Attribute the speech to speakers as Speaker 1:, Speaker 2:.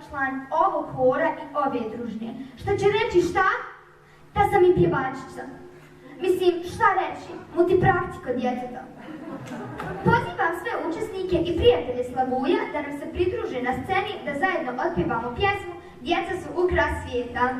Speaker 1: član ovog hora i ove družine. Što će reći šta? Da sam i pjevačica. Mislim, šta reći? Multipraktiko djeteta. Pozivam sve učesnike i prijatelje Slavuja da nam se pridruže na sceni da zajedno otpjevamo pjesmu Djeca su ukras svijeta.